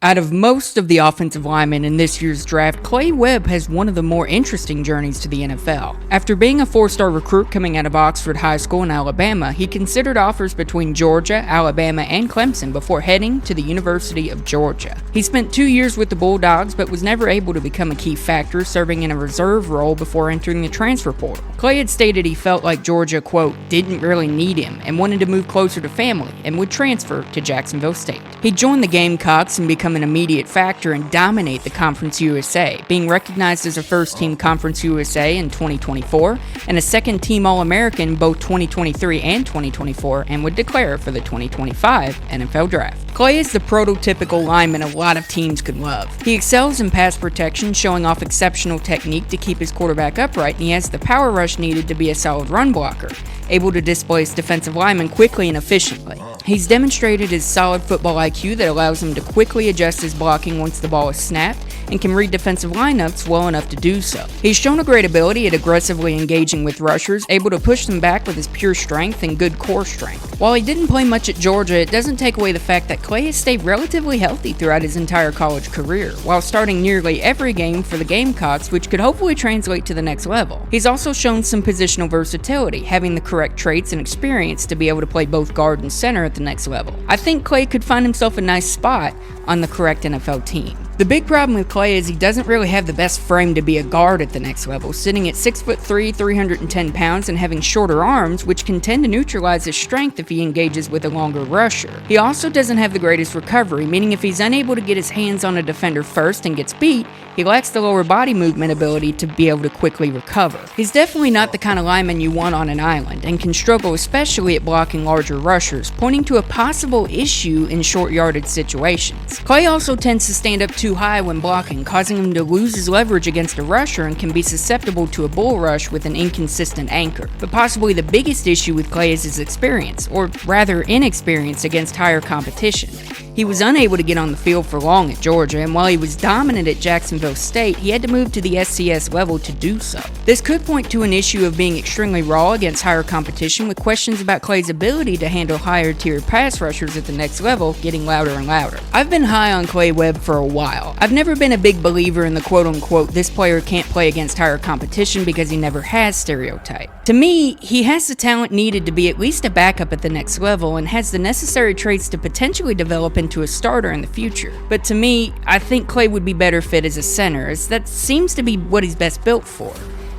Out of most of the offensive linemen in this year's draft, Webb has one of the more interesting journeys to the NFL. After being a four-star recruit coming out of Oxford High School in Alabama, he considered offers between Georgia, Alabama, and Clemson before heading to the University of Georgia. He spent 2 years with the Bulldogs, but was never able to become a key factor, serving in a reserve role before entering the transfer portal. Clay had stated he felt like Georgia, quote, didn't really need him and wanted to move closer to family and would transfer to Jacksonville State. He joined the Gamecocks and become an immediate factor and dominate the Conference USA, being recognized as a first-team Conference USA in 2024 and a second-team All-American both 2023 and 2024, and would declare for the 2025 NFL Draft. Clay is the prototypical lineman a lot of teams could love. He excels in pass protection, showing off exceptional technique to keep his quarterback upright, and he has the power rush needed to be a solid run blocker, able to displace defensive linemen quickly and efficiently. He's demonstrated his solid football IQ that allows him to quickly adjust his blocking once the ball is snapped, and can read defensive lineups well enough to do so. He's shown a great ability at aggressively engaging with rushers, able to push them back with his pure strength and good core strength. While he didn't play much at Georgia, it doesn't take away the fact that Clay has stayed relatively healthy throughout his entire college career, while starting nearly every game for the Gamecocks, which could hopefully translate to the next level. He's also shown some positional versatility, having the correct traits and experience to be able to play both guard and center at the next level. I think Clay could find himself a nice spot on the correct NFL team. The big problem with Clay is he doesn't really have the best frame to be a guard at the next level, sitting at 6'3", 310 pounds, and having shorter arms, which can tend to neutralize his strength if he engages with a longer rusher. He also doesn't have the greatest recovery, meaning if he's unable to get his hands on a defender first and gets beat, he lacks the lower body movement ability to be able to quickly recover. He's definitely not the kind of lineman you want on an island, and can struggle especially at blocking larger rushers, pointing to a possible issue in short yardage situations. Clay also tends to stand up too high when blocking, causing him to lose his leverage against a rusher and can be susceptible to a bull rush with an inconsistent anchor. But possibly the biggest issue with Clay is his experience, or rather inexperience, against higher competition. He was unable to get on the field for long at Georgia, and while he was dominant at Jacksonville State, he had to move to the SCS level to do so. This could point to an issue of being extremely raw against higher competition, with questions about Clay's ability to handle higher tier pass rushers at the next level getting louder and louder. I've been high on Clay Webb for a while. I've never been a big believer in the quote-unquote this player can't play against higher competition because he never has stereotype. To me, he has the talent needed to be at least a backup at the next level and has the necessary traits to potentially develop into a starter in the future. But to me, I think Clay would be better fit as a center, as that seems to be what he's best built for.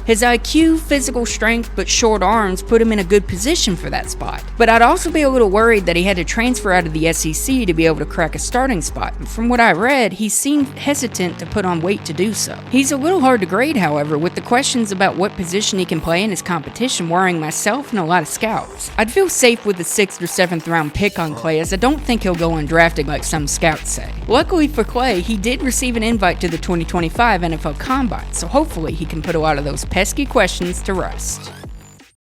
His IQ, physical strength, but short arms put him in a good position for that spot. But I'd also be a little worried that he had to transfer out of the SEC to be able to crack a starting spot. And from what I read, he seemed hesitant to put on weight to do so. He's a little hard to grade, however, with the questions about what position he can play in his competition worrying myself and a lot of scouts. I'd feel safe with the 6th or 7th round pick on Clay, as I don't think he'll go undrafted like some scouts say. Luckily for Clay, he did receive an invite to the 2025 NFL Combine, so hopefully he can put a lot of those pesky questions to rest.